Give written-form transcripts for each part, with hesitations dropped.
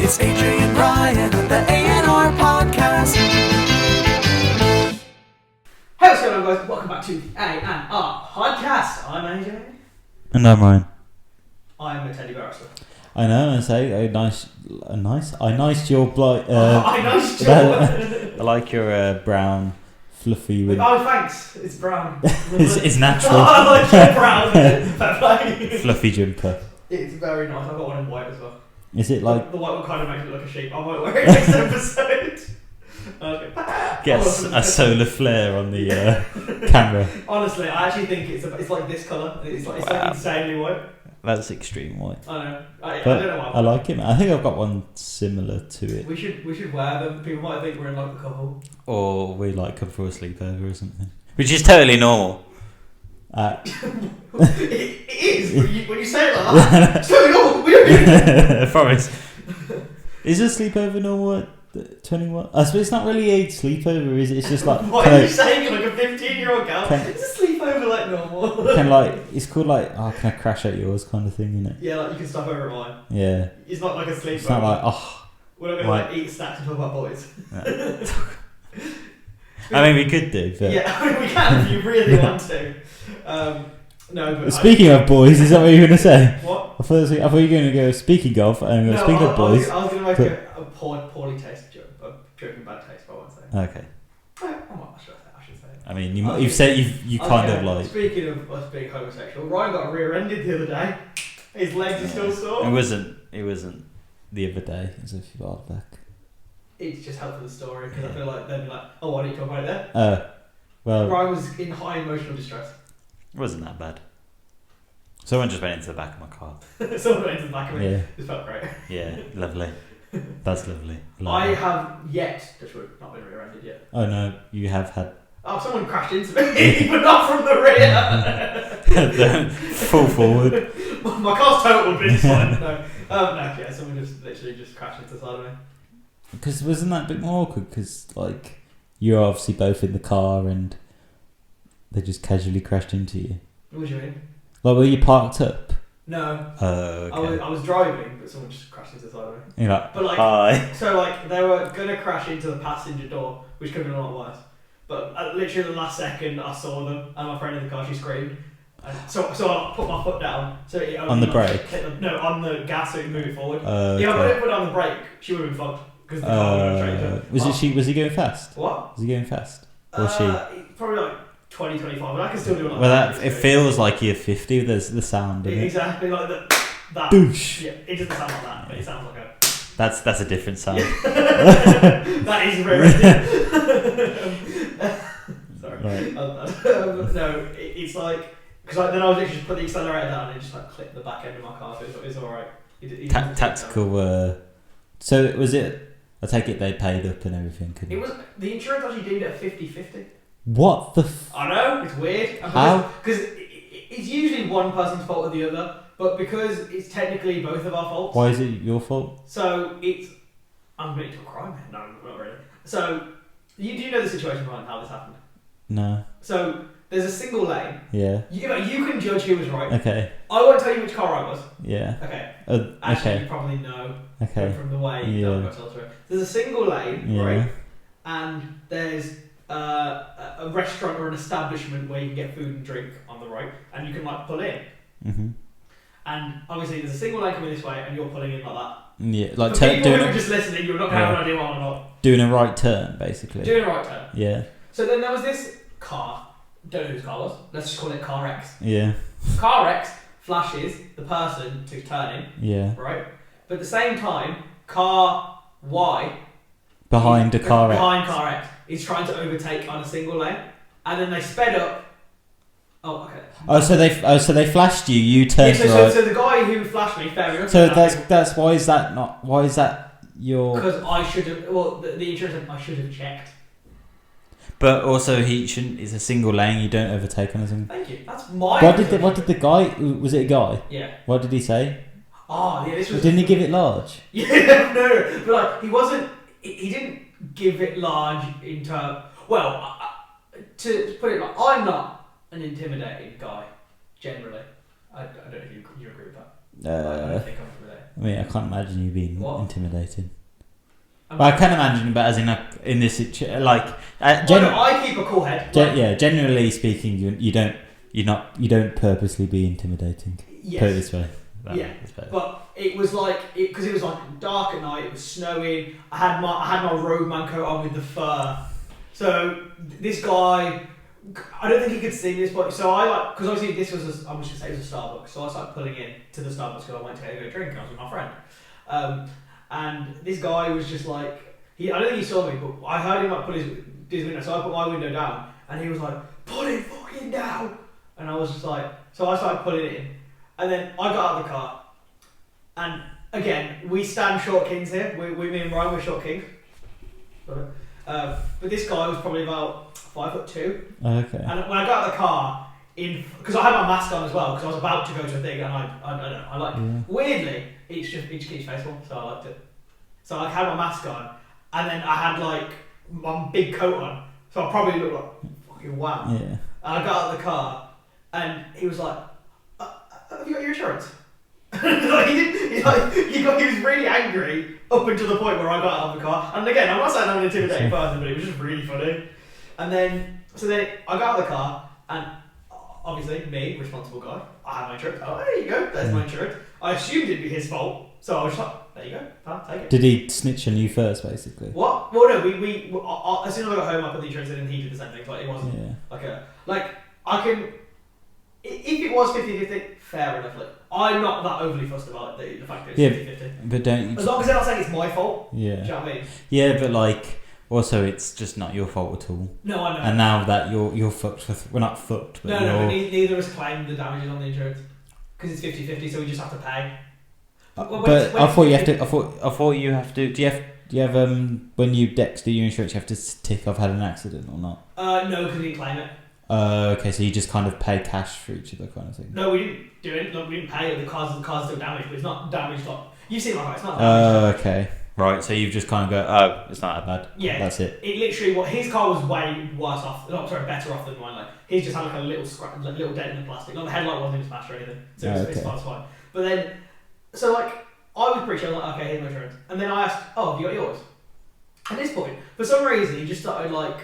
It's Ajay and Ryan on the AandRPodcast. Hey, what's going on, guys? Welcome back to the AandRPodcast. I'm AJ. And I'm Ryan. I'm a teddy bear. I know, and say I niced your blight. I niced your. I like your brown, fluffy. With Oh, thanks. It's brown. it's natural. I like your brown. Fluffy jumper. It's very nice. I've got one in white as well. Is it like the white one kind of makes me look like a sheep? I might wear it next episode. Okay. get a solar flare on the camera? Honestly, I actually think it's like this colour. It's like insanely white. That's extreme white. I know. I But don't know why. I like it. I think I've got one similar to it. We should wear them. People might think we're in like a couple. Or we like come for a sleepover or something, which is totally normal. It is when you say it like that. It's totally normal. We don't do it. I promise. Is a sleepover normal at 21? I suppose it's not really a sleepover, is it? It's just like. Why are you saying it like a 15-year-old girl? It's a sleepover like normal. It's called like, oh, can I crash at yours kind of thing, isn't it? Yeah, like you can stop over at mine. Yeah. It's not like a sleepover. It's not like, oh. We're not going to eat snacks and talk about boys. I mean, we could do, but. Yeah, I mean, we can if you really want to. No, but speaking of boys, is that what you were going to say? What? I thought you were going to go speaking of, and speaking of boys. I was going to make a poorly taste joke, a joke in bad taste, but I won't say it. Okay. I should say it. I mean, you've said you kind of like. Speaking of us being homosexual, Ryan got rear-ended the other day. His legs are still sore. It wasn't the other day. It was a few hours back. It's just helpful the story because I feel like they'd be like, oh, why didn't you talk about it there? Well. Ryan was in high emotional distress. It wasn't that bad. Someone just went into the back of my car. Someone went into the back of me. Yeah. It felt great. Yeah, lovely. That's lovely. I have not been rear-ended yet. Oh no, you have had. Oh, someone crashed into me, but not from the rear. Full forward. My car's totaled, but it's fine. No, someone just literally crashed into the side of me. Because wasn't that a bit more awkward? Because like you're obviously both in the car and they just casually crashed into you. What do you mean? Like, were you parked up? No. Okay. I was driving, but someone just crashed into the side of me. You're like, but like, hi. So like they were gonna crash into the passenger door, which could have been a lot worse. But at literally the last second, I saw them, and my friend in the car, she screamed. And so I put my foot down. So it on the brake? On the gas, so it moved forward. Okay. Yeah, if I didn't put it on the brake, she would have been fucked because the car would have straight into her. Was he going fast? What? Was he going fast? Or she? Probably like 20, 25, but I can still do it. Like well, it feels like you're 50. There's the sound of it. Exactly like that. Douche. Yeah, it doesn't sound like that, but it sounds like a. That's a different sound. That is very. Sorry. Right. No, it's like because then I was literally just put the accelerator down and it just like clipped the back end of my car, so it's alright. Tactical. So was it? I take it they paid up and everything. It was the insurance actually deemed it at 50-50. What the? I know, it's weird. How? Because it's usually one person's fault or the other, but because it's technically both of our faults. Why is it your fault? So it's. I'm going to a crime here. No, not really. So do you know the situation behind how this happened? No. So there's a single lane. Yeah. You can judge who was right. Okay. I won't tell you which car I was. Yeah. Okay. Actually, you probably know. Okay. From the way you got told through. There's a single lane, right? And there's a restaurant or an establishment where you can get food and drink on the right, and you can like pull in. Mhm. And obviously, there's a single lane coming this way, and you're pulling in like that. Yeah, like For people who are just listening, you're not going to have an idea what I'm not. Doing a right turn, basically. Doing a right turn. Yeah. So then there was this car. Don't know whose car was. Let's just call it Car X. Yeah. Car X flashes the person who's turning. Yeah. Right. But at the same time, Car Y behind Car X is trying to overtake on a single lane, and then they sped up. Oh, okay. So they flashed you. You turned right. So the guy who flashed me, fair enough. So that's why is that your? Because I should have. Well, the insurance said I should have checked. But also, he shouldn't. It's a single lane. You don't overtake on a single. Thank you. That's my. What did the guy? Was it a guy? Yeah. What did he say? Oh, yeah. This was. Didn't he give it large? Yeah, no. But like, he wasn't. He didn't give it large in terms. Well, to put it like, I'm not an intimidating guy generally. I don't know if you agree with that. I don't think I'm intimidating. I mean, I can't imagine you being intimidated. But I can imagine, but as in this situation, like, I keep a cool head. Generally speaking, you don't purposely be intimidating. Yes. Put it this way. But it was like because it was like dark at night. It was snowing. I had my Rogan coat on with the fur. So this guy, I don't think he could see me this point. So I because obviously this was I'm just gonna say it was a Starbucks. So I started pulling in to the Starbucks because I went to go a drink. I was with my friend. And this guy was just like, I don't think he saw me, but I heard him like pull his window, so I put my window down, and he was like, pull it fucking down! And I was just like, so I started pulling it in, and then I got out of the car, and again, we stand short kings here, me and Ryan, we're short kings. But this guy was probably about 5'2". Okay. And when I got out of the car, because I had my mask on as well, because I was about to go to a thing, and I like, weirdly, it just keeps faithful, so I liked it. So I had my mask on, and then I had like my big coat on, so I probably looked like fucking wow. Yeah. And I got out of the car, and he was like, "Have you got your insurance?" Like, he was really angry up until the point where I got out of the car. And again, I'm not saying I'm an intimidating person, but it was just really funny. And then I got out of the car, and obviously, me, responsible guy, I had my insurance. Oh, there you go, there's my insurance. I assumed it'd be his fault, so I was like, there you go, pal, take it. Did he snitch on you first, basically? What? Well, no, we as soon as I got home, I put the insurance in, and he did the same thing. Like, it wasn't I can. If it was 50-50, fair enough. Like, I'm not that overly fussed about it, the fact that it's 50-50. But don't you... As long as they're not saying it's my fault. Yeah. Do you know what I mean? Yeah, but like, also it's just not your fault at all. No, I know. And now that you're fucked with... We're not fucked, but but neither of us claim the damages on the insurance. Because it's 50-50, so we just have to pay. But I thought you have to... I thought you have to... Do you have when you do your insurance, you have to tick I've had an accident or not? No, because we didn't claim it. Okay, so you just kind of pay cash for each of the kind of thing. No, we didn't do it. No, we didn't pay it. The car's still damaged, but it's not damaged. Like, you've seen my car, it's not damaged. Okay. Right, so you've just kind of go, it's not that bad. Yeah. That's it. It literally, his car was way worse off, better off than mine. Like, he's just had like a little scratch, like little dent in the plastic. Like, the headlight wasn't even smashed or anything. So it's fine. But then, so like, I was pretty sure, like, okay, here's my insurance. And then I asked, oh, have you got yours? At this point, for some reason, he just started like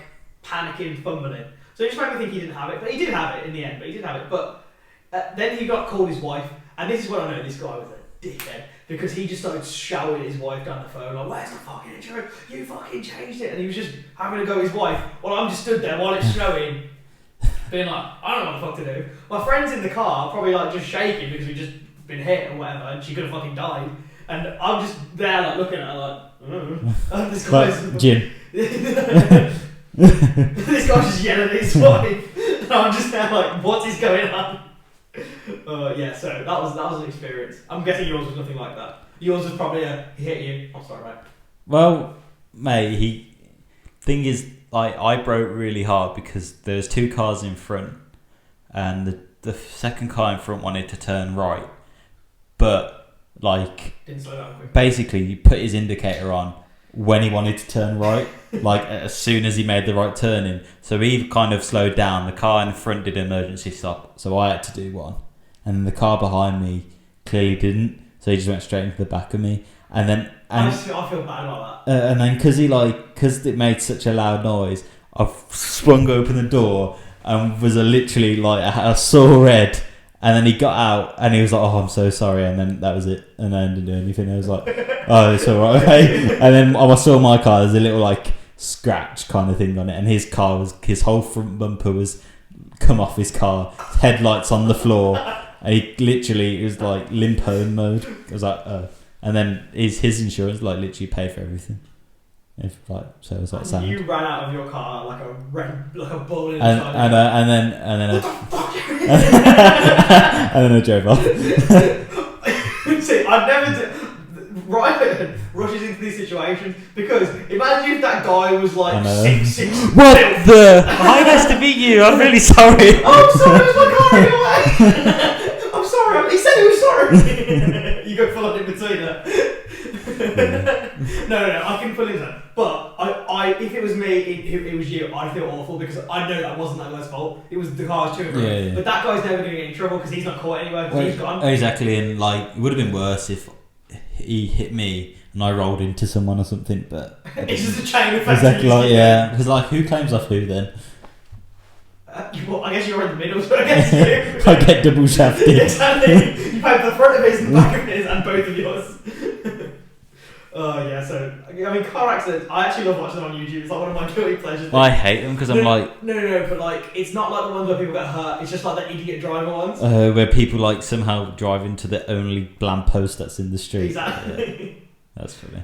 panicking, fumbling. So it just made me think he didn't have it, but he did have it in the end. But then he called his wife, and this is when I know this guy was a dickhead, because he just started shouting at his wife down the phone, like, "Where's the fucking insurance? You fucking changed it!" And he was just having to go at his wife while I'm just stood there while it's snowing, being like, "I don't know what the fuck to do." My friend's in the car, probably like just shaking because we just been hit or whatever, and she could have fucking died. And I'm just there, like looking at her, like, this guy's Jim. This guy's just yelling at his wife, and I'm just there like, what is going on? So that was an experience. I'm guessing yours was nothing like that. Yours was probably he hit you. I'm sorry, mate. Well, mate, thing is, I broke really hard because there's two cars in front, and the second car in front wanted to turn right, but like didn't slow down quick. Basically, he put his indicator on when he wanted to turn right, like as soon as he made the right turn in. So he kind of slowed down. The car in front did an emergency stop, so I had to do one. And the car behind me clearly didn't, so he just went straight into the back of me. And then... I feel bad about that. And then because it made such a loud noise, I swung open the door and was literally like, I saw red. And then he got out and he was like, "Oh, I'm so sorry." And then that was it. And I didn't do anything. I was like, "Oh, it's alright." Okay. And then I saw my car. There's a little like scratch kind of thing on it. And his whole front bumper was come off his car. Headlights on the floor. And he literally, it was like limp home mode. I was like, "Oh." And then his insurance like literally paid for everything. So it was like sound. You ran out of your car like a bull in and then what the fuck? and then I drove off. See, I've never Ryan rushes into these situations because imagine if that guy was like 6'6". What the? Hi, nice to meet you. I'm really sorry. Oh, I'm sorry, it's my car anyway. I'm sorry. He said he was sorry. You go full on in between that. No, I can pull into that. But if it was me, it was you, I'd feel awful because I know that wasn't that guy's fault. It was the car's too. Yeah. But that guy's never going to get in trouble because he's not caught anyway. He's gone. Exactly, and like it would have been worse if he hit me and I rolled into someone or something, but it's just a chain effect. exactly, like, yeah, because like who claims off who then? Well, I guess you're in the middle, so I guess you. I get double shafted. Exactly. You pay for the front of his and the back of his and both of yours. Oh yeah, so I mean, car accidents. I actually love watching them on YouTube. It's like one of my guilty pleasures. Well, I hate them because I'm like, no, but like it's not like the ones where people get hurt. It's just like the idiot driver ones. where people like somehow drive into the only lamppost that's in the street. Exactly. Yeah, that's funny.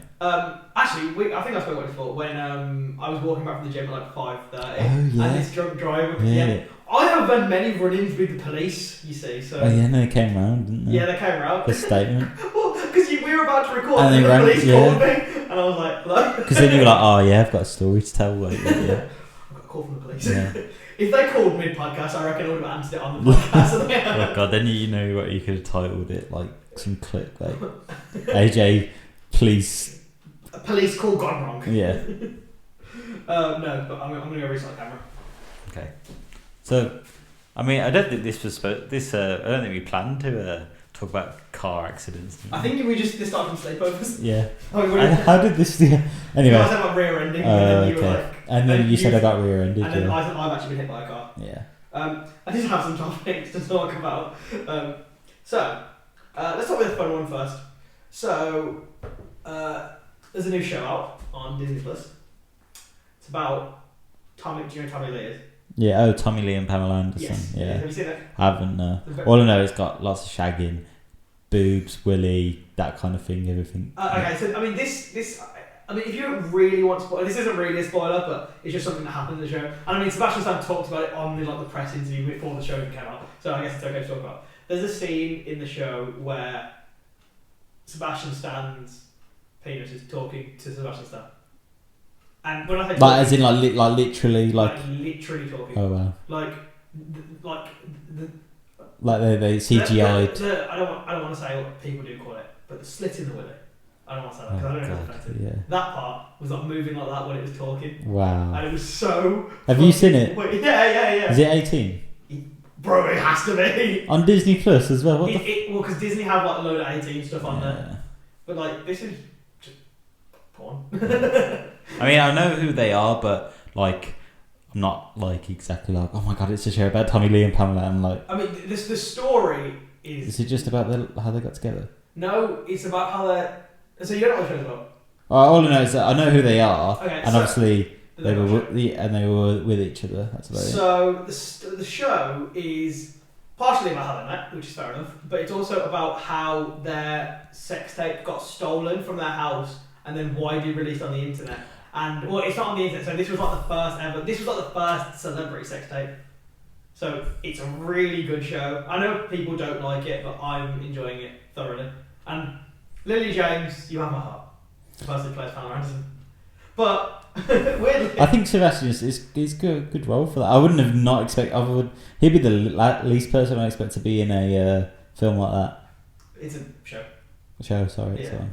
Actually, I think I spoke about it before when I was walking back from the gym at like 5:30, Oh, yeah. and this drunk driver. Yeah. I have had many run-ins with the police. You see, so. Oh yeah, no, they came round, didn't they? Yeah, they came around. The statement. Well, because we were about to record, And and they the rang- police yeah. called me, and I was like, hello. Because then you were like, oh yeah, I've got a story to tell. Like, yeah. I got a call from the police. Yeah. If they called mid-podcast, I reckon I would have answered it on the podcast. Oh god, then you know what you could have titled it, like some clip, like AJ, police. Police call gone wrong. Yeah. No, but I'm gonna go restart the camera. Okay. So, I mean, I don't think this was I don't think we planned to talk about car accidents. I think we just started from sleepovers. Yeah. Oh, we And how did this? Yeah. Anyway. I said about rear-ending, and then you were okay. like, And then you said I got rear-ended. and then Yeah. I said I've actually been hit by a car. Yeah. I did have some topics to talk about. So, let's start with a fun one first. So, there's a new show out on Disney Plus. It's about Tommy. Do you know who Tommy Lee is? Yeah. Oh, Tommy Lee and Pamela Anderson. Yes. Yeah. Have you seen it? I haven't. All I know is got lots of shagging, boobs, willy, that kind of thing. Everything. Okay, so I mean, this. I mean, if you don't really want to spoil, this isn't really a spoiler, but it's just something that happened in the show. And I mean, Sebastian talked about it on the press interview before the show even came out, so I guess it's okay to talk about. There's a scene in the show where Sebastian Stan's penis is talking to Sebastian Stan, and when I say Like as in literally literally talking. Oh wow. Like they CGI'd. I don't want to say what people do call it, but the slit in the willy. I don't want to say that because I don't know if it's effective. Yeah. That part was like moving like that when it was talking. Wow. And it was so. Have you seen it? Yeah. Is it 18? Bro, it has to be. On Disney Plus as well. What Well, because Disney have like a load of 18 stuff on there. But like, this is just porn. I mean, I know who they are, but like, I'm not like exactly like, oh my god, it's a show about Tommy Lee and Pamela, and like. I mean, the story is. Is it just about how they got together? No, it's about how they're. So you don't know what the show's about? All I know is that I know who they are, Okay, and obviously they were with each other. That's about it. So the show is partially about how they met, which is fair enough, but it's also about how their sex tape got stolen from their house and then widely released on the internet. And well, it's not on the internet. So this was like the first ever. This was like the first celebrity sex tape. So it's a really good show. I know people don't like it, but I'm enjoying it thoroughly. And Lily James, you have my heart. The person who plays Pamela Anderson. But weirdly, I think Sebastian is good role for that. I wouldn't have not expect. He'd be the least person I expect to be in a film like that. It's a show. Sorry, it's on.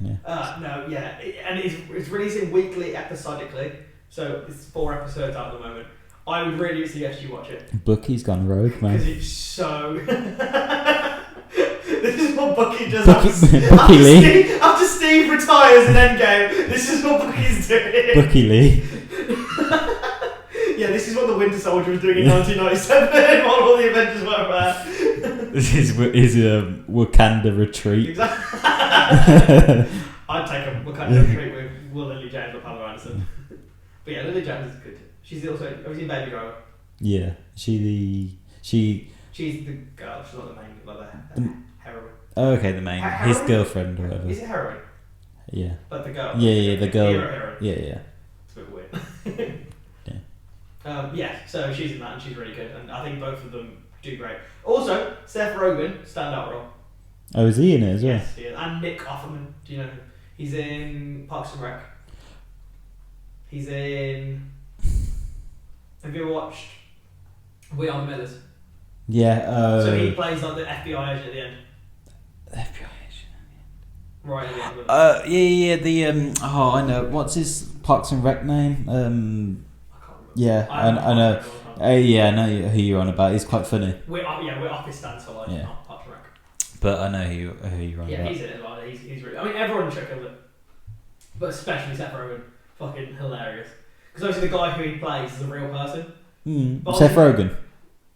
Yeah. And it's releasing weekly, episodically. So it's 4 episodes out at the moment. I would really suggest you watch it. Bucky's gone rogue, man. Because it's so. This is what Bucky does Bucky Lee. after Steve retires in Endgame. This is what Bucky's doing. Bucky Lee. Yeah, this is what the Winter Soldier was doing in 1997 while all the Avengers were there. This is his Wakanda retreat. Exactly. I'd take a Wakanda retreat with Lily James or Pamela Anderson. But yeah, Lily James is good. She's also. Have you seen Baby Driver? Yeah, she's the girl. She's not the main, like the heroine. Oh, okay, the main, his girlfriend or whatever. Is it heroine? Yeah. Like the girl. Yeah, the girl. Heroine. Yeah. It's a bit weird. So she's in that and she's really good, and I think both of them do great. Also, Seth Rogan, standout role. Oh, is he in it as well? Yes, he is. And Nick Offerman. Do you know him? He's in Parks and Rec. He's in. Have you ever watched We Are the Millers? Yeah. So he plays like the FBI agent at the end. FBI agent. Right at the end. Yeah. The I know. What's his Parks and Rec name? I can't remember. Yeah, I know. I know who you're on about. He's quite funny. We're Office stands for like Yeah. Parks and Rec. but I know who you're on Yeah, about. he's in it. Like, he's really. I mean, everyone in the show killed it, but especially Seth Rogen, fucking hilarious. Because obviously the guy who he plays is a real person. Seth Rogen.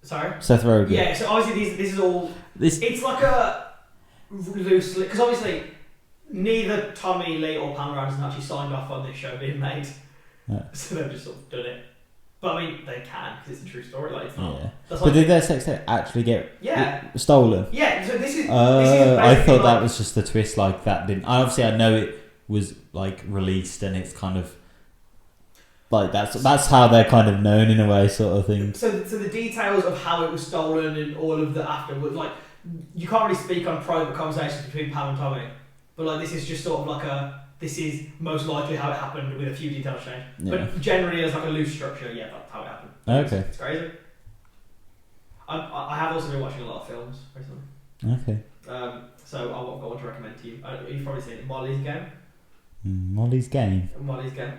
Sorry. Seth Rogen. Yeah. So obviously this is all. It's like a loosely because obviously neither Tommy Lee or Pam Anderson actually signed off on this show being made, so they've just sort of done it. But I mean, they can because it's a true story. Like it's not. Yeah. That's But did their sex tape actually get stolen? Yeah. So this is. I thought like, that was just the twist. Like that didn't. Obviously, I know it was like released, and it's kind of like that's how they're kind of known in a way, sort of thing. So the details of how it was stolen and all of the afterwards, like you can't really speak on private conversations between Pam and Tommy, but like this is just sort of like this is most likely how it happened with a few details changed. Yeah. But generally, as like a loose structure, yeah, that's how it happened. Okay. It's crazy. I have also been watching a lot of films recently. Okay. So I want to recommend to you. You've probably seen it, Molly's Game. Molly's Game. Molly's Game.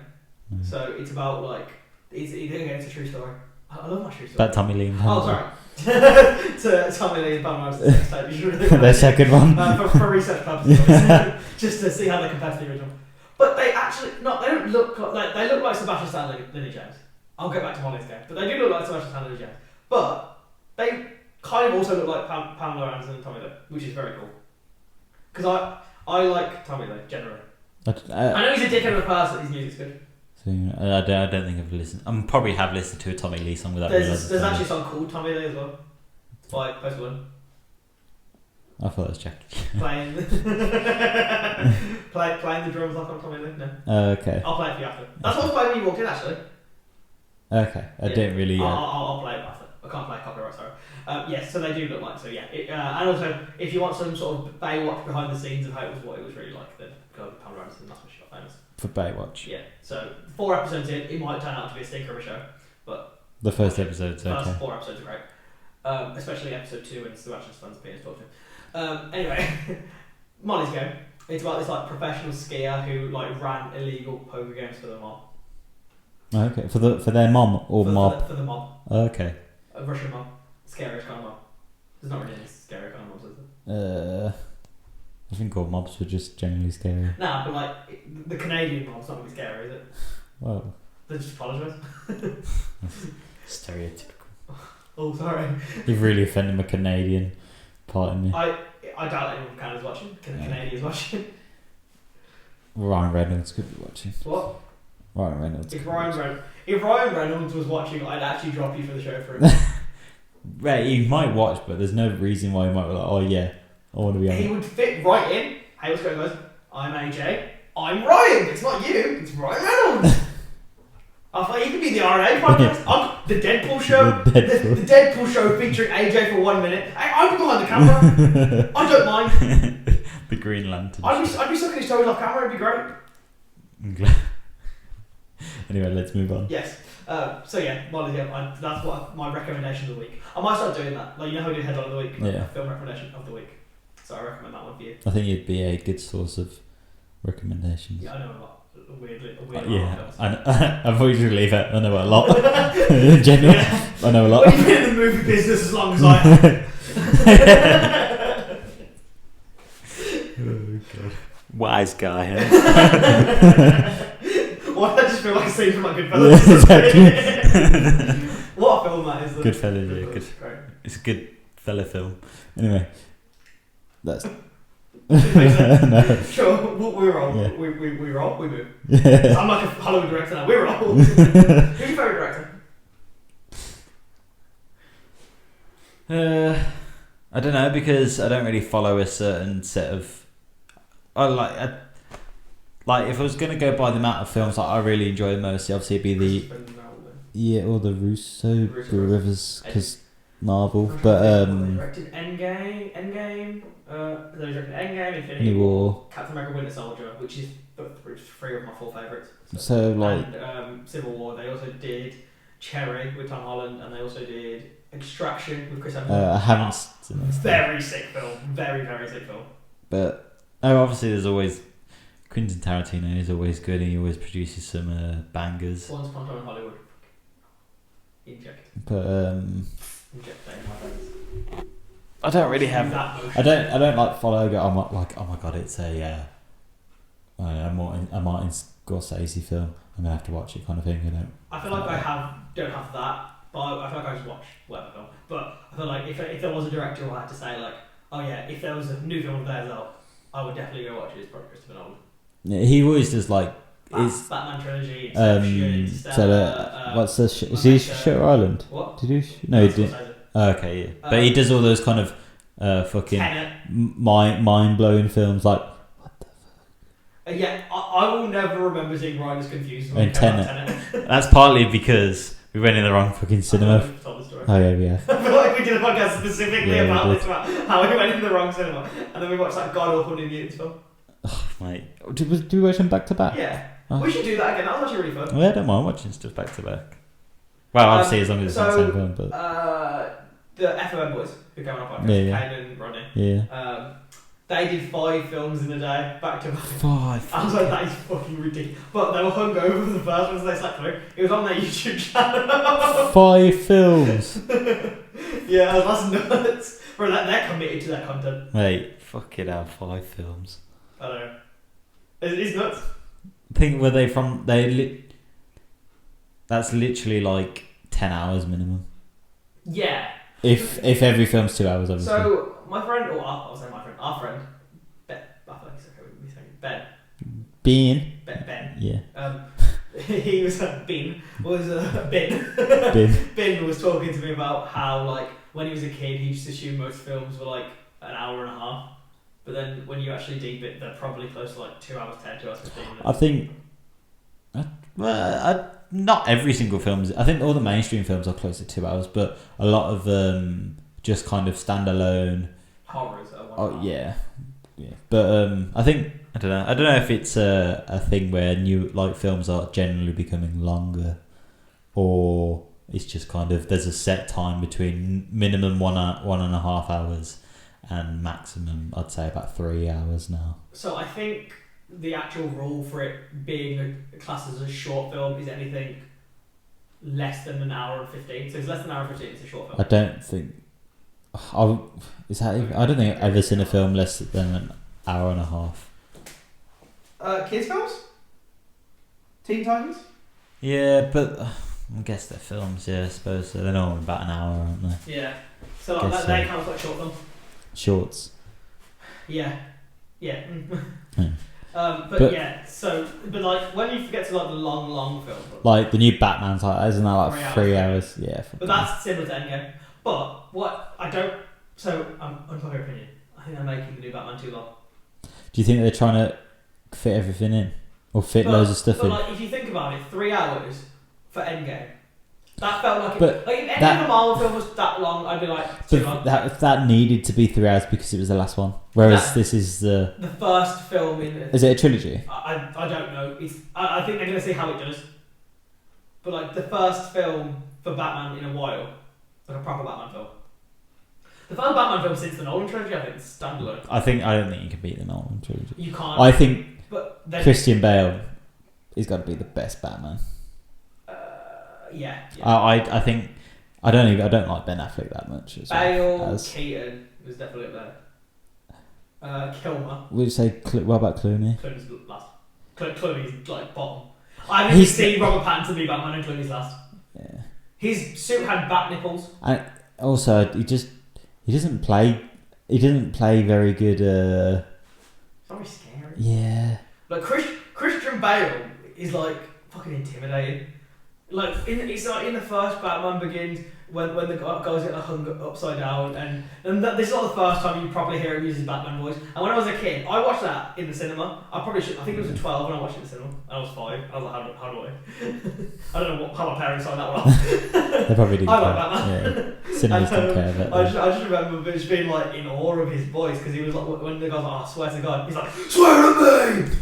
So it's about like it's a true story. I love my true story. About Tommy Lee and Pam. Oh, sorry. To Tommy Lee and Pam Anderson's sex tape. You should really Their second one. For research purposes, just to see how they compare to the original. But they actually they don't look like they look like Sebastian Stan and Lily James. I'll get back to Molly's Game, but they do look like Sebastian Stan and Lily James. But they kind of also look like Pamela Anderson and Tommy Lee, which is very cool. Because I like Tommy Lee generally. I know he's a dickhead of a person. His music's good. So, I don't think I've listened. I probably have listened to a Tommy Lee song without There's actually a song called Tommy Lee as well, by Post Malone. I thought it was Jackie. Playing the drums like on Tommy Lee. No. Okay. I'll play it for you after. That's what I was playing when you walked in, actually. Okay. I didn't really. I'll play it after. I can't play copyright, sorry. Yes, so they do look like so. Yeah, and also if you want some sort of Baywatch behind the scenes of what it was really like, then go to Pamela Anderson. That's what she got famous. For Baywatch. Yeah, so 4 episodes in, it might turn out to be a stinker of a show, but the first episode's the okay. first 4 episodes are great, especially episode 2 when Sebastian Stan's being talked to. Anyway, Molly's Game. It's about this like professional skier who like ran illegal poker games for the mob. Okay, for their mom or mob. For the mob. Okay. A Russian mob, scary kind of mob. There's not really any scary kind of mobs, is there? I think all mobs were just generally scary. Nah, but like the Canadian mob's not really scary, is it? Well, They just apologise. stereotypical. Oh, sorry. You've really offended my Canadian part in me. I doubt anyone from Canada's watching. Canadians watching. Ryan Reynolds could be watching. What? Ryan Reynolds. If Ryan Reynolds was watching, I'd actually drop you for the show for him. Right, he might watch, but there's no reason why he might be like, oh yeah, I want to be on He it. would fit right in. Hey, what's going on, guys? I'm AJ. I'm Ryan. It's not you. It's Ryan Reynolds. I thought he could be the AandRPodcast. I'm the Deadpool show. The Deadpool show featuring AJ for 1 minute. I'd be behind the camera. I don't mind. The Green Lantern. I'd be sucking his toes off camera. It'd be great. I'm glad. Anyway, let's move on. Yes. So yeah, Molly's Game. That's what my recommendation of the week. I might start doing that. Like you know how we do headline of the week, Yeah. film recommendation of the week. So I recommend that one for you. I think it'd be a good source of recommendations. Yeah, I know a lot. A weird Yeah, films. I thought you should leave it. I know a lot. In general, Yeah. I know a lot. Well, you've been in the movie business as long as I have. Oh, God. Wise guy, huh? Why did I just feel like a scene from like Goodfellas? Yeah, exactly. What a film that is. Goodfellas, yeah, good. Great. It's a good fella film. Anyway, that's no. Sure, we roll. Yeah. We roll. We move. Yeah. I'm like a Hollywood director now. We roll. Who's your favourite director? I don't know because I don't really follow a certain set of. Like if I was gonna go by the amount of films that I really enjoy most, obviously it'd be or the Russo brothers because Marvel, but They directed Endgame. They directed Endgame, Infinity War. Captain America: Winter Soldier, which is 3 of my 4 favourites. So like and Civil War. They also did Cherry with Tom Holland, and they also did Extraction with Chris Evans. I haven't seen that stuff. Very sick film. Very sick film. But obviously there's always Quentin Tarantino is always good and he always produces some bangers. Once Upon a Time in Hollywood. Inject. But Inject that in my veins. I don't really have. that motion. I don't like follow. I'm not like, oh my god, it's a Martin Scorsese film. I'm gonna have to watch it, kind of thing. I feel like don't have that, but I feel like I just watch whatever film. But I feel like if there was a director who I had to say like, oh yeah, if there was a new film of theirs out, I would definitely go watch it. It's probably Christopher Nolan. Yeah, he always does like. Batman trilogy. Inception, what's the is he Shutter Island? What? Did he? No, he didn't. Oh, okay, yeah. But he does all those kind of fucking mind blowing films like. Yeah, I will never remember seeing Ryan as confused when And Tenet. That's partly because we went in the wrong fucking cinema. Told the story. Oh yeah. I feel like we did a podcast specifically Yeah, about we this, about how we went in the wrong cinema, and then we watched that god awful New Mutants film. Oh, mate, did we watch them back to back? Yeah, Oh. we should do that again. That was actually really fun. Well, I don't mind watching stuff back to back. Well, obviously as long as it's on the same film, but the FOM boys who came on our podcast, Kane and Rodney. Yeah. They did 5 films in a day, back to back. 5. I was like, that is fucking ridiculous. But they were hungover for the first one, so they slept through. It was on their YouTube channel. 5 films. Yeah, that's nuts. Bro, they're committed to their content. Mate, fucking hell, 5 films. I don't know. It's nuts. I think were they from that's literally like 10 hours minimum. Yeah. If every film's 2 hours, obviously. So my friend, or I'll say my friend, our friend, Ben. I feel like it's okay with me saying Ben. Ben. Yeah. He was Ben was talking to me about how like when he was a kid he just assumed most films were like an hour and a half, but then when you actually deep it, they're probably close to like 2 hours 10, 2 hours 15 minutes. I think. Not every single film. I think all the mainstream films are close to 2 hours, but a lot of them just kind of standalone. Horrors. Yeah. But I think I don't know if it's a thing where new like films are generally becoming longer, or it's just kind of there's a set time between minimum 1.5 hours and maximum I'd say about 3 hours now. So I think the actual rule for it being classed as a short film is anything less than an hour and 15. So if it's less than an hour and 15, it's a short film. I don't think. I don't think I've ever seen a film less than an hour and a half. Kids films? Teen Titans? Yeah, but I guess they're films. Yeah, I suppose so. They're normally about an hour, aren't they? Yeah. So like, they count as like short films. Shorts. Yeah. Hmm. But yeah, so but like when you get to like the long film, like the new Batman's like isn't that like 3 hours? Yeah. But that's similar to Endgame. But what I don't, so unpopular opinion. I think they're making the new Batman too long. Do you think they're trying to fit everything in, or fit loads of stuff in? But like if you think about it, 3 hours for Endgame. That felt like but if any of the Marvel film was that long, I'd be like too long. That needed to be 3 hours because it was the last one. Whereas this is the first film in. Is it a trilogy? I don't know. I think they're gonna see how it does. But like the first film for Batman in a while, like a proper Batman film. The first Batman film since the Nolan trilogy, I think, is standalone. I don't think you can beat the Nolan trilogy. You can't. I think but Christian Bale is got to be the best Batman. Yeah. I think I don't like Ben Affleck that much. Bale, Keaton was definitely up there. Kilmer. Would you say what about Clooney? Clooney's last. Clooney's like bottom. I haven't seen Robert Pattinson be Batman and Clooney's last. Yeah. His suit had bat nipples. And also, he doesn't play very good. It's very scary. Yeah. Like Christian Bale is like fucking intimidating. Like it's like in the first Batman Begins when the guys get hung upside down, and this is not the first time you probably hear him use his Batman voice. And when I was a kid, I watched that in the cinema. I think it was at 12 when I watched it in the cinema. And I was 5. I was like, how do I? I don't know how my parents signed that one off. They probably didn't I care. like Batman. Yeah. Cinemas don't care about that. I just remember just being like in awe of his voice because he was like when the guy's like, I swear to God, he's like, swear to me.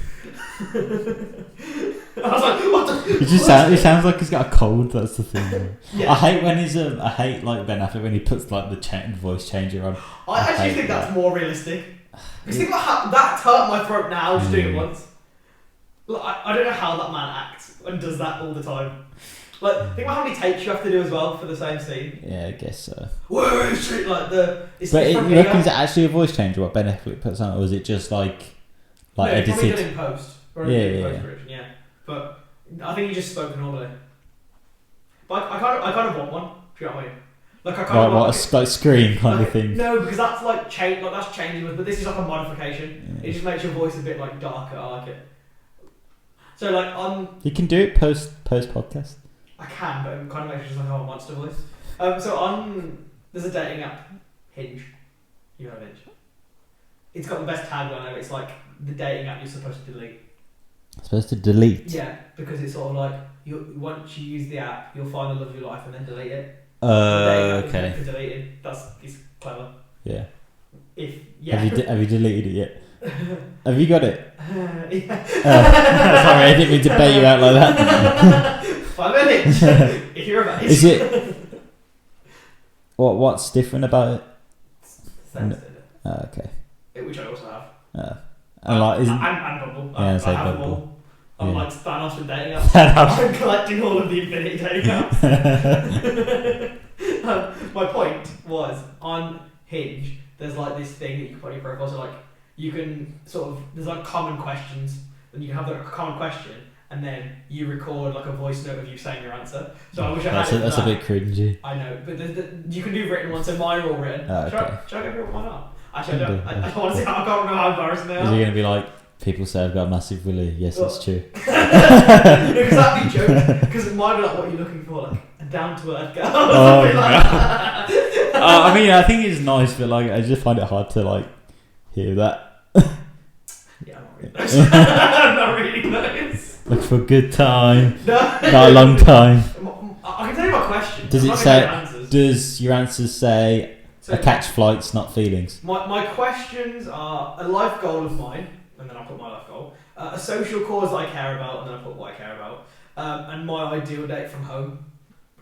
I was like, what the? It sounds like he's got a cold. That's the thing. Yeah. I hate when I hate like Ben Affleck when he puts like the voice changer on. I actually think that's more realistic. Because think about how that hurt my throat now just doing it once. Like, I don't know how that man acts and does that all the time. Like, think about how many takes you have to do as well for the same scene. Yeah, I guess so. Where is it? Like it's But from you here. reckon is it actually a voice change what Ben Affleck puts on, or was it just like No, it's probably edited? done in post. Or Yeah, in yeah, post-production, yeah. But I think he just spoke normally. But I kind of want one. Do you know what I mean? Like I kind Right, of what want like screen kind of thing. No, because that's like change. Like that's changing, but this is like a modification. Yeah. It just makes your voice a bit like darker. I like it. So like You can do it post podcast. I can, but it kind of makes it just like a monster voice. So there's a dating app, Hinge. You know Hinge. It's got the best tagline ever. It's like the dating app you're supposed to delete. Supposed to delete. Yeah, because it's sort of like once you use the app, you'll find the love of your life and then delete it. Okay. For deleted. It's clever. Yeah. Yeah. Have you deleted it yet? Have you got it? Yeah. Sorry, I didn't mean to bait you out like that. 5 minutes. If you're about Is it? What's different about it? Sensitive. Okay. Which I also have. And like, isn't? And Bumble. Yeah, I say have them Bumble. all. I'm Yeah. like Thanos with dating apps. I'm collecting all of the infinity dating apps. My point was on Hinge. There's like this thing that you can put on your profile. So like you can there's like common questions, and you can have like a common question, and then you record like a voice note of you saying your answer. So I wish I had That's a bit cringy. I know, but you can do written ones. So mine are all written. Okay. Should I go through one up? Actually, I don't. I don't want to see. I can't remember how embarrassing they Is are. he going to be like, people say I've got a massive willy? Yes, it's true. Because that'd be joke. Because mine be like, what are you looking for? Like a down to earth girl. Oh, Like that. I mean, I think it's nice, but like, I just find it hard to like hear that. Yeah, I'm not reading those. I'm not reading those. Look for a good time. No. Not a long time. I can tell you my question. Does I'm it not gonna say? tell you answers. Does your answers say So I catch flights, not feelings? my questions are a life goal of mine, and then I put my life goal. A social cause I care about, and then I put what I care about. And my ideal date from home.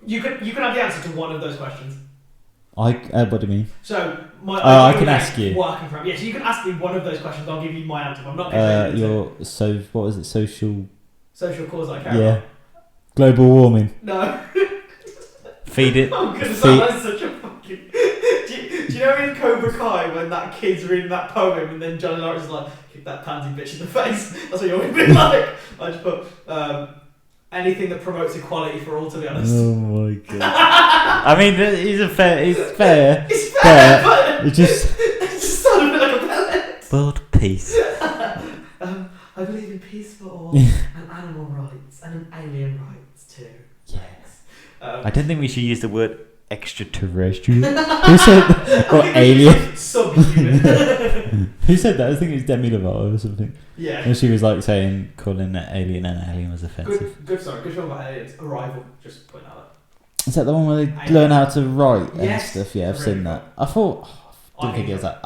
You can have the answer to one of those questions. What do you mean? So my I ideal can date ask you. Working from yes, you can ask me one of those questions. I'll give you my answer. But I'm not going to say What was it? Social cause I care Yeah. about. Global warming. No. Feed it. I'm gonna sound like such a fucking. Do you know in Cobra Kai when that kid's reading that poem and then Johnny Lawrence is like, kick that pansy bitch in the face? That's what you're gonna be like. I just put anything that promotes equality for all, to be honest. Oh my god. I mean, it's fair. It's fair, but It just it just sounded a bit like a pellet. world peace. I believe in peace for all and animal rights and in alien rights too. Yes. Um, I don't think we should use the word extraterrestrial. Who said that? Or alien? Subhuman. Who said that? I think it was Demi Lovato or something. Yeah. And she was like saying calling an alien was offensive. Good film about aliens. Arrival. Just putting that up. Is that the one where they learn how to write and Yes. stuff? Yeah, I've Really seen that. I didn't think it was that.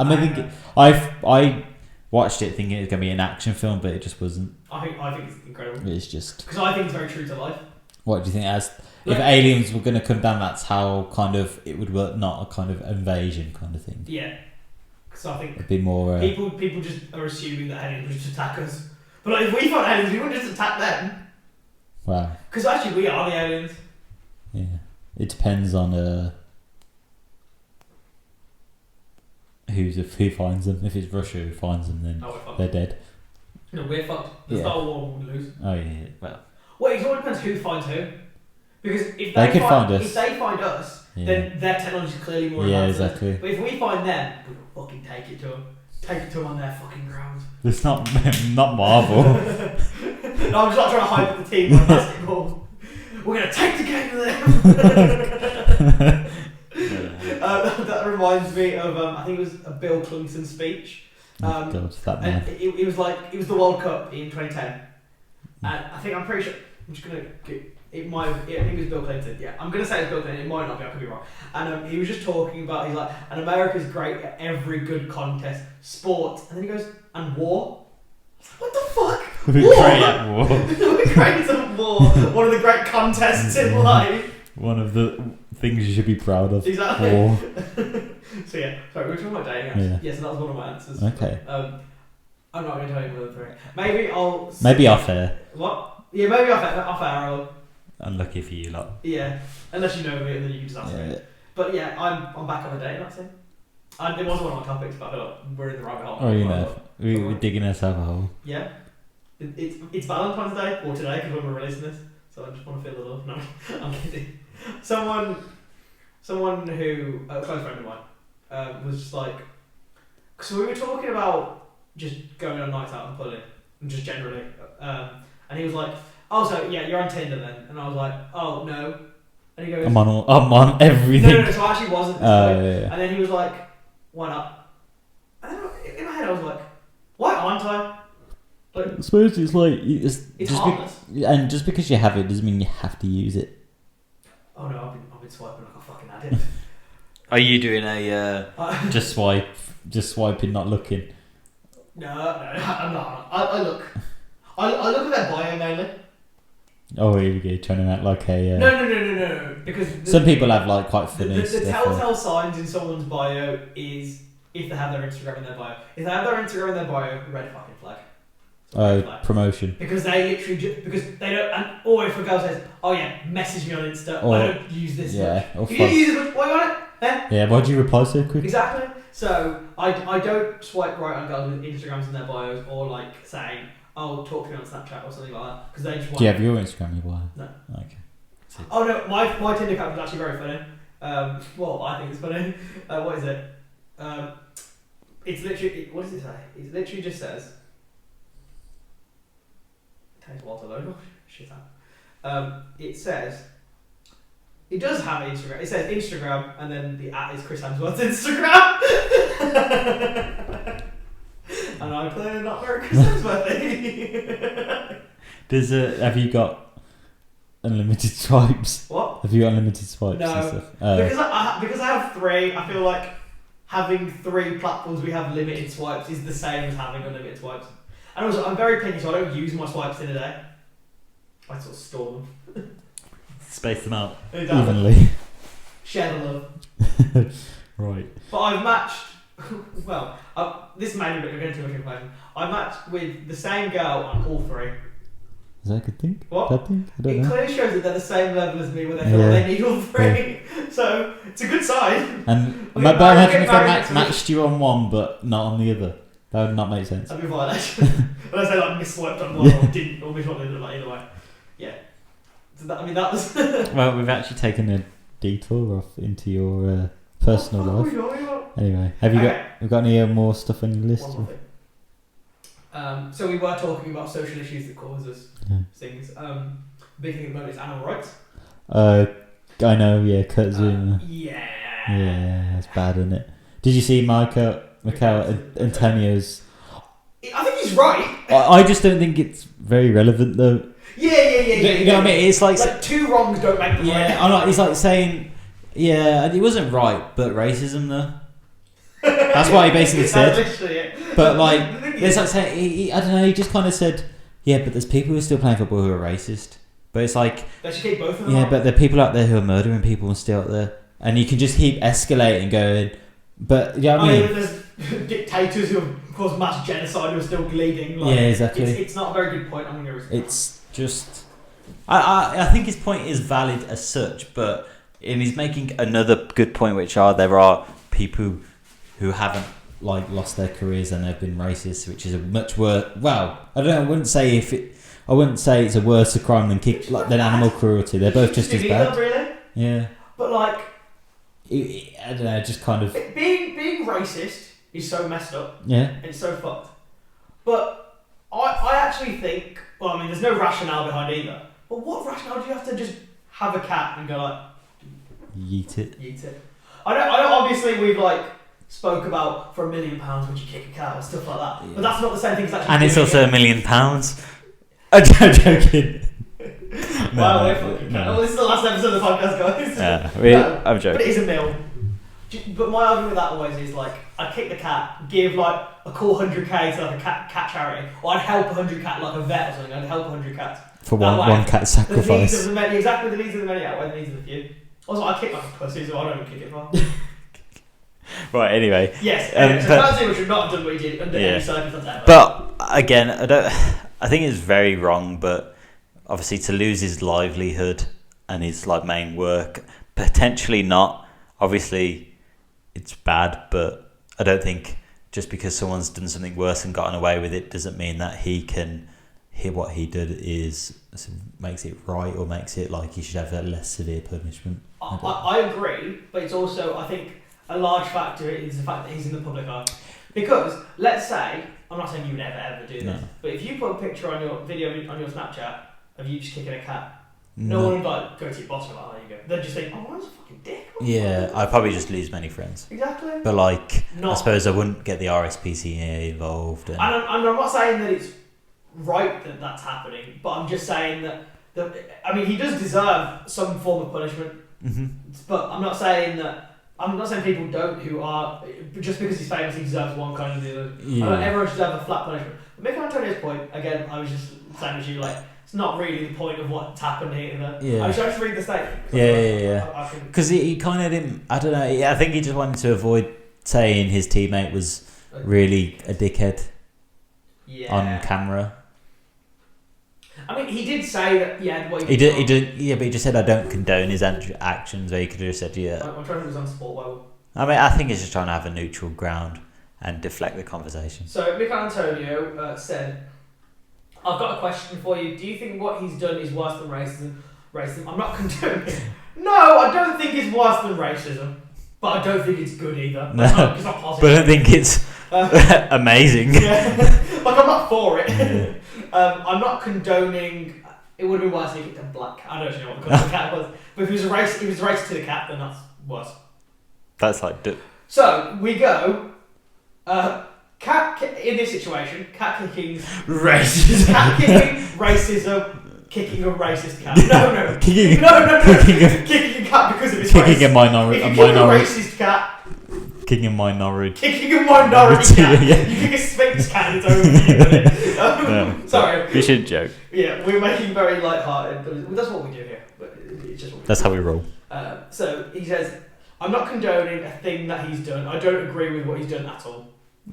I watched it thinking it was going to be an action film, but it just wasn't. I think it's incredible. It's just. Because I think it's very true to life. What do you think? If aliens were going to come down, that's how kind of it would work, not a kind of invasion kind of thing. Yeah. Because I think It'd be more. people just are assuming that aliens would just attack us. But like, if we found aliens, we wouldn't just attack them. Wow. Because actually, we are the aliens. Yeah. It depends on who finds them. If it's Russia who finds them, then No, we're fucked. they're dead. No, we're fucked. The Yeah. Star War would lose. Oh yeah. Well. Well, it all depends who finds who. Because if They could find us. if they find us, Yeah. then their technology is clearly more Yeah, advanced than us. exactly. But if we find them, we'll fucking take it to them. Take it to them on their fucking ground. It's not Marvel. No, I'm just not trying to hype up the team on basketball. We're going to take the game to them. That reminds me of, I think it was a Bill Clinton speech. Oh God, that man. And it was like, it was the World Cup in 2010. And I'm pretty sure, I'm just going to, I think it was Bill Clinton, yeah. I'm going to say it's Bill Clinton, it might not be, I could be wrong. And he was just talking about, he's like, and America's great at every good contest, sport, and then he goes, and war? What the fuck? We're War? great at war. We're great at war. One of the great contests in life. One of the things you should be proud of. Exactly. War. So yeah, sorry, we were talking about dating apps. Yeah. Yes, that was one of my answers. Okay. I'm not going to tell you more than three. Maybe I'll... Maybe off air. What? Yeah, maybe off air Unlucky for you lot. Yeah, unless you know me and then you can just ask me. But yeah, I'm back on a date. That's it. It wasn't one of my topics, but I feel like we're in the rabbit hole. Oh, we're digging ourselves a hole. Yeah, it's Valentine's Day or today because when we're releasing this, so I just want to feel the love. No, I'm kidding. Someone who a close friend of mine was just like, so we were talking about just going on nights out and pulling, and just generally, and he was like, oh, so yeah, you're on Tinder then, and I was like, oh no, and he goes, I'm on everything. No, so I actually wasn't. Yeah. And then he was like, why not? And then in my head I was like, why aren't I? Like, I suppose it's like it's just harmless. And just because you have it doesn't mean you have to use it. Oh no, I've been swiping like a fucking addict. Are you doing a just swiping, not looking? No, I'm not. I look at their bio mainly. Oh, here we go, trying to act like a... No. Because some people have like quite funny the stuff. telltale signs in someone's bio is if they have their Instagram in their bio. If they have their Instagram in their bio, red fucking flag. Promotion. Because they literally because they don't. And or if a girl says, "Oh yeah, message me on Insta," or, I don't use this. Yeah. Much. If you use it, much, why you on it? Yeah. Why'd you reply so quick? Exactly. So I don't swipe right on girls with Instagrams in their bios or like saying, "Oh, talk to me on Snapchat" or something like that because they just want. Do you have your Instagram in your bio? No. Okay. Oh no, my Tinder account is actually very funny. Well, I think it's funny. What is it? It's literally. What does it say? It literally just says. It takes a while to load. Oh, shit out. It says. It does have Instagram. It says Instagram, and then the @ is Chris Hemsworth's Instagram. And I'm clearly not very Chris Hemsworthy. Have you got unlimited swipes? What? Have you got unlimited swipes No. and stuff? Because I have 3, I feel like having 3 platforms we have limited swipes is the same as having unlimited swipes. And also, I'm very picky, so I don't use my swipes in a day. I sort of store them. Space them out Exactly. evenly. Share the love. Right. But I've matched. Well, this may be a bit going too much information. I matched with the same girl on all 3. Is that a good thing? What? Bad thing? I don't It know. clearly shows that they're the same level as me, where they feel like they need all 3. So it's a good sign. And I mean, but imagine if they married matched you on one but not on the other. That would not make sense. That'd be a violation. Unless they like misswiped on one or didn't, or misswiped on the other, either way. Yeah. So that was. Well, we've actually taken a detour off into your personal life. Anyway, we've got any more stuff on your list? One more thing. So we were talking about social issues that cause us things. Big thing at the moment is animal rights. I know, yeah, Kurt Zouma. Yeah. Yeah, that's bad, isn't it? Did you see Michael Antonio's? I think he's right. I just don't think it's very relevant though. Yeah. You know what I mean? It's like 2 wrongs don't make them right. Yeah, I know. It's like saying, yeah, it wasn't right, but racism though. That's what he basically said. That's literally it. But like, it's like saying, I don't know. He just kind of said, yeah, but there's people who are still playing football who are racist. But it's like, they should keep both of them. Yeah, but there are people out there who are murdering people and still out there, and you can just keep escalating, going. But you know what I mean? There's dictators who have caused mass genocide who are still bleeding. Like, yeah, exactly. It's not a very good point. I'm going to respond. It's just, I think his point is valid as such, but he's making another good point, which there are people who haven't like lost their careers and have been racist, which is a much worse. Well, I don't know. I wouldn't say it's a worse crime than animal cruelty. They're both just as bad. Really? Yeah. But like, I don't know. Just kind of being racist is so messed up. Yeah. It's so fucked. But I actually think. Well, I mean, there's no rationale behind either. But what rationale do you have to just have a cat and go like? Yeet it. I know. Obviously, we've like spoke about for £1 million would you kick a cat or stuff like that. Yeah. But that's not the same thing as actually. And it's also £1 million. I'm joking. Wow, no. This is the last episode of the podcast, guys. Yeah, I'm joking. But it is a mill. But my argument with that always is like, I'd kick the cat, give like a cool 100k to like a cat charity, or I'd help 100 cat like a vet or something. I'd help 100 cats for one cat sacrifice. The needs of the many, exactly the needs of the many outweigh the needs of the few. Also, I kick like a pussy, so I don't even kick it far. Right. Anyway. Yes. So Brazil should not have done what he did under any circumstance ever. But again, I think it's very wrong. But obviously to lose his livelihood and his like main work, potentially not. Obviously, it's bad, but I don't think just because someone's done something worse and gotten away with it doesn't mean that he can hear what he did is makes it right or makes it like he should have a less severe punishment. I agree, but it's also, I think, a large factor is the fact that he's in the public eye. Because, let's say, I'm not saying you would ever do this, but if you put a picture on your video on your Snapchat of you just kicking a cat, no one would like go to your boss and like, oh, there you go. They'd just think, oh, that's a fucking dick. Yeah, I'd probably just lose many friends. Exactly. But like, I suppose I wouldn't get the RSPCA involved. And I'm not saying that it's right that that's happening, but I'm just saying that he does deserve some form of punishment. Mm-hmm. But I'm not saying people don't who are just because he's famous he deserves one kind of the other. Yeah. Everyone should have a flat punishment. But Mick Antonio's point again, I was just saying to you like it's not really the point of what's happened here. I should just read the statement. Yeah. Because he kind of didn't. I don't know. I think he just wanted to avoid saying his teammate was really a dickhead on camera. I mean, he did say that. Yeah, he did. Yeah, but he just said I don't condone his actions. Or he could have just said I'm trying to think it was on Sport Level. I mean, I think he's just trying to have a neutral ground and deflect the conversation. So Mick Antonio said, "I've got a question for you. Do you think what he's done is worse than racism? I'm not condoning it. No, I don't think it's worse than racism, but I don't think it's good either. No, it's not positive. But I don't think it's amazing. Yeah, like I'm not for it." Yeah. I'm not condoning. It would have been worse if he kicked a black cat. I don't know what the colour of the cat was, but if he was racist to the cat, then that's worse. That's like. So we go. Cat in this situation, cat kicking racism. Cat kicking racism. Kicking a racist cat. No. Kicking a cat because of his race. Kicking a minority. If you kick a racist cat. Kicking a minority. Kicking a minority cat. Yeah. You kick a Sphinx cat and it's over for you, isn't it? No, sorry. We should joke. Yeah, we're making very light-hearted, but that's what we do here. But it's just that's how we roll. So he says, I'm not condoning a thing that he's done. I don't agree with what he's done at all.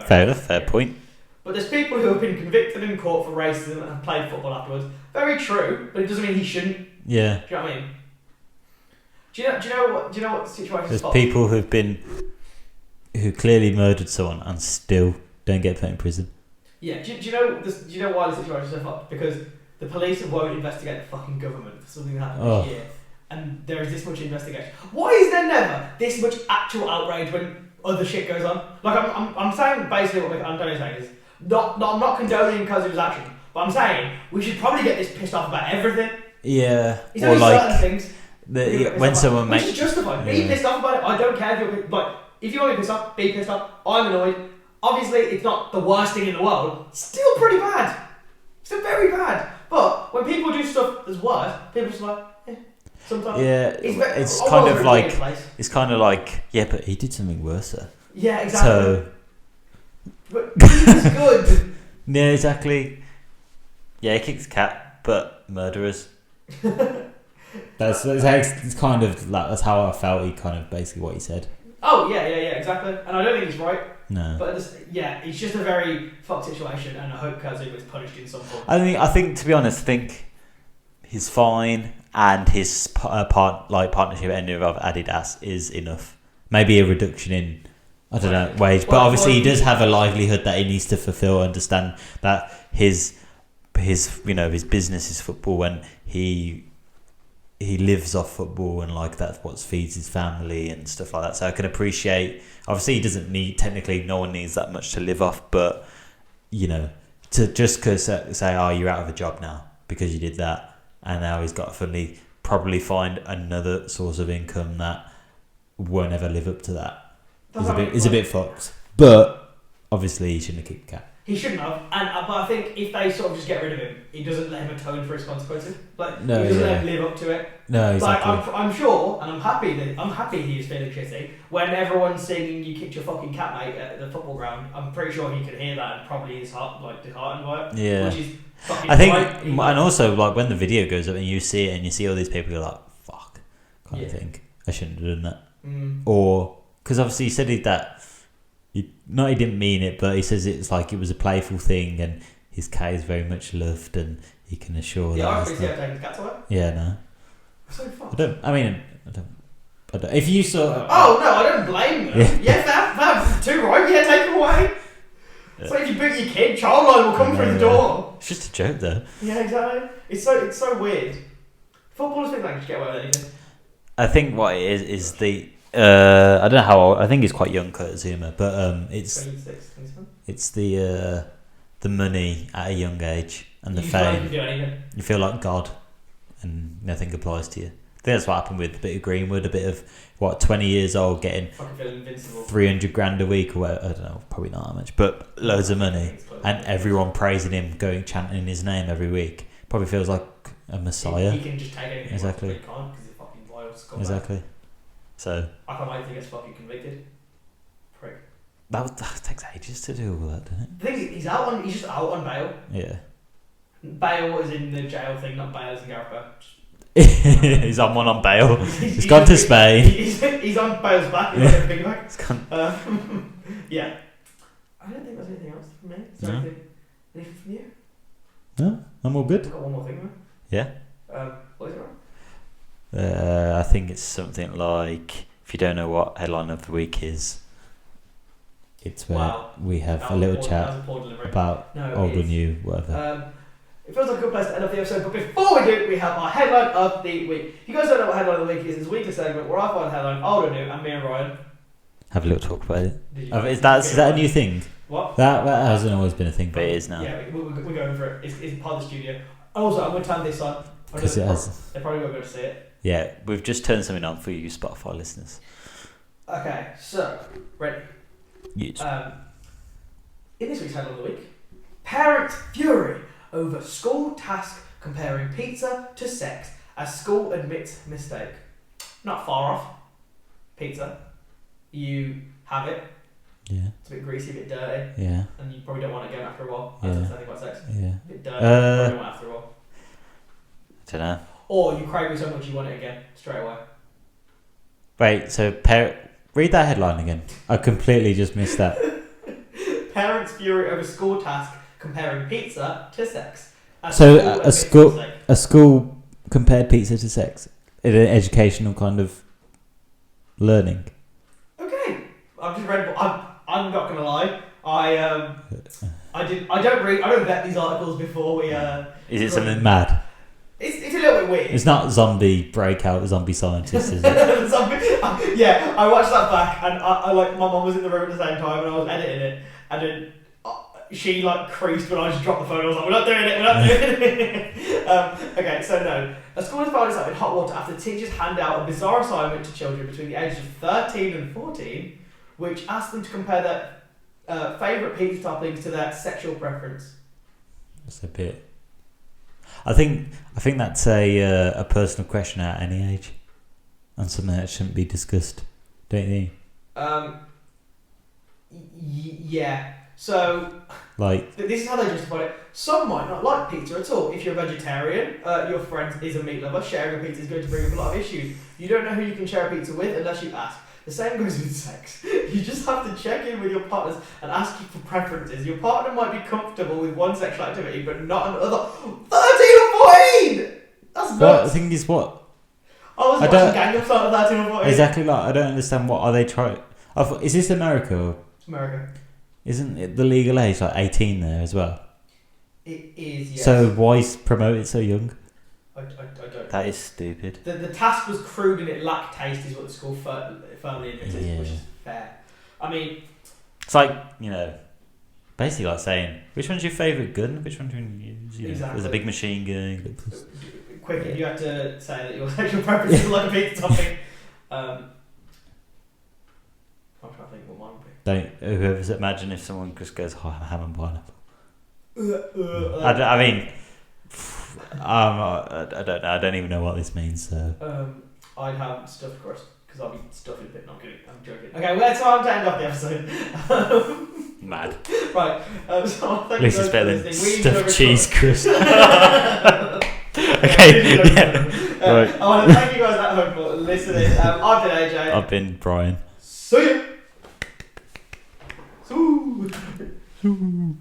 Fair point. But there's people who have been convicted in court for racism and have played football afterwards. Very true, but it doesn't mean he shouldn't. Yeah. Do you know what I mean? Do you know what the situation is? There's people who clearly murdered someone and still don't get put in prison. Yeah, do you know why the situation is so fucked? Because the police won't investigate the fucking government for something that happened this year, and there is this much investigation. Why is there never this much actual outrage when other shit goes on? Like I'm saying basically what Antonio's saying is I'm not condoning because of his action, but I'm saying we should probably get this pissed off about everything. Yeah, it's only certain things. When someone makes, which is justified. Be pissed off about it. I don't care if you're like. If you want to be pissed off, be pissed off. I'm annoyed. Obviously, it's not the worst thing in the world. Still pretty bad. Still very bad. But when people do stuff that's worse, people just like, sometimes. Yeah, it's kind of like, yeah, but he did something worse, sir. Yeah, exactly. So, but he's good. Yeah, exactly. Yeah, he kicks cat, but murderers. That's kind of like that's how I felt. He kind of basically what he said. Oh yeah, exactly. And I don't think he's right. No. But it's just a very fucked situation, and I hope Kazuma is punished in some form. I think to be honest, I think his fine and his partnership ending of Adidas is enough. Maybe a reduction in wage, but obviously he does have a livelihood that he needs to fulfill. Understand that his business is football, and he lives off football, and like that's what feeds his family and stuff like that. So I can appreciate. Obviously, he doesn't need. Technically, no one needs that much to live off. But to just say, "Oh, you're out of a job now because you did that," and now he's got to probably find another source of income that won't ever live up to that. Is a bit fucked. But obviously, he shouldn't have kicked the cat. He shouldn't have, but I think if they sort of just get rid of him, he doesn't let him atone for his consequences. He doesn't let him live up to it. No, exactly. Like, I'm sure, and I'm happy he is feeling shitty when everyone's singing "You kicked your fucking cat, mate" at the football ground. I'm pretty sure he can hear that and probably is disheartened by it. Yeah, which is fucking. I think, and also like when the video goes up and you see it and you see all these people, you're like, "Fuck," kind of think I shouldn't have done that, or because obviously he said that. He didn't mean it, but he says it's like it was a playful thing, and his cat is very much loved, and he can assure The that. Irish it's is not- taking his cats away. Yeah, no. So fucked. I don't. If you saw. Oh no, I don't blame them. Yeah, that's too right. Yeah, take them away. It's like if you boot your kid, Childline will come through the door. It's just a joke, though. Yeah, exactly. It's so weird. Footballers think they can just get away with anything. I think what it is the. I don't know how old. I think he's quite young, Kurt Zouma, but it's 26, 27. it's the money at a young age and the You feel like you fame. can do anything. You feel like God, and nothing applies to you. I think that's what happened with a bit of Greenwood, a bit of 20 years old getting Fucking feel invincible. 300 grand a week or whatever. I don't know, probably not that much, but loads of money, and everyone praising him, going chanting his name every week. Probably feels like a messiah. He can just take anything Exactly. he wants, because he's a fucking vile scumbag. Exactly. So I can't wait till he gets fucking convicted. Prick. that takes ages to do all that, doesn't it? The thing is, he's just out on bail. Yeah. Bail is in the jail thing, not bail as in Gareth Bale. He's on one on bail. He's gone to Spain. He's on bail's back. He's on big back. He's gone. Yeah. I don't think there's anything else from me. Is there No. anything from you? No, I'm all good. I've got one more thing, man. Yeah. What is it, right? I think it's something like, if you don't know what headline of the week is, it's where Wow. we have That a was little poor- chat that was a poor delivery. about No, old it or is. new, whatever. It feels like a good place to end off the episode, but before we do, we have our headline of the week. If you guys don't know what headline of the week is, it's a weekly segment where I find a headline, old or new, and me and Ryan. Have a little talk about it. Did you- Is that a new thing? What? That hasn't always been a thing, but it is now. Yeah, we're going for it. It's part of the studio. Also, I'm going to turn this on. Because it has. They probably won't be able to see it. Yeah, we've just turned something on for you Spotify listeners. Okay, so, ready. Yes. In this week's headline of the week, parent fury over school task comparing pizza to sex as school admits mistake. Not far off. Pizza. You have it. Yeah. It's a bit greasy, a bit dirty, Yeah. and you probably don't want it again after a while. Yeah. That's the thing about sex. Yeah. A bit dirty, you probably don't want it after a while. I don't know. Or you crave it so much you want it again straight away. Wait, so read that headline again. I completely just missed that. Parents' fury over school task comparing pizza to sex. As So admits mistake. a school compared pizza to sex in an educational kind of learning. Okay, I've just read. I'm not gonna lie. I don't vet these articles before we. Is it something mad? It's a little bit weird. It's not zombie breakout, zombie scientist, is it? Yeah, I watched that back, and I like my mum was in the room at the same time, and I was editing it, and then she like creased when I just dropped the phone. I was like, "We're not doing it. Okay, so no. A school has found itself in hot water after teachers hand out a bizarre assignment to children between the ages of 13 and 14, which asks them to compare their favourite pizza toppings to their sexual preference. It's a bit. I think that's a personal question at any age, and something that shouldn't be discussed, don't you? Yeah. So, like, this is how they justify it. Some might not like pizza at all. If you're a vegetarian, your friend is a meat lover, sharing a pizza is going to bring up a lot of issues. You don't know who you can share a pizza with unless you ask. The same goes with sex. You just have to check in with your partners and ask for preferences. Your partner might be comfortable with one sexual activity, but not another. 13 or 14! That's nuts. what the thing is, what I was watching Gangnam Style at 13 or 14. exactly like? I don't understand. What are they trying? Is this America? Or It's America. isn't it the legal age like 18 there as well? It is, yes. So why promote it so young? I don't. That is stupid. The task was crude and it lacked taste, is what the school firmly admitted, Yeah. which is fair. I mean, It's like, basically like saying, which one's your favourite gun? Which one do you use? Exactly. There's a big machine gun. quickly, you have to say that your sexual preference is like a pizza topping. I'm trying to think what mine would be. Whoever's imagine if someone just goes, oh, I'm ham and pineapple. I mean, I don't know. I don't even know what this means. So I'd have stuffed crust because I'll be stuffing a bit. Not kidding. I'm joking. Okay, well, it's time to end off the episode. mad. Right. So thank At least you it's guys better for than listening. stuffed cheese crust. Okay. Yeah. Right. I want to thank you guys at home for listening. I've been AJ. I've been Brian. See ya. Soo.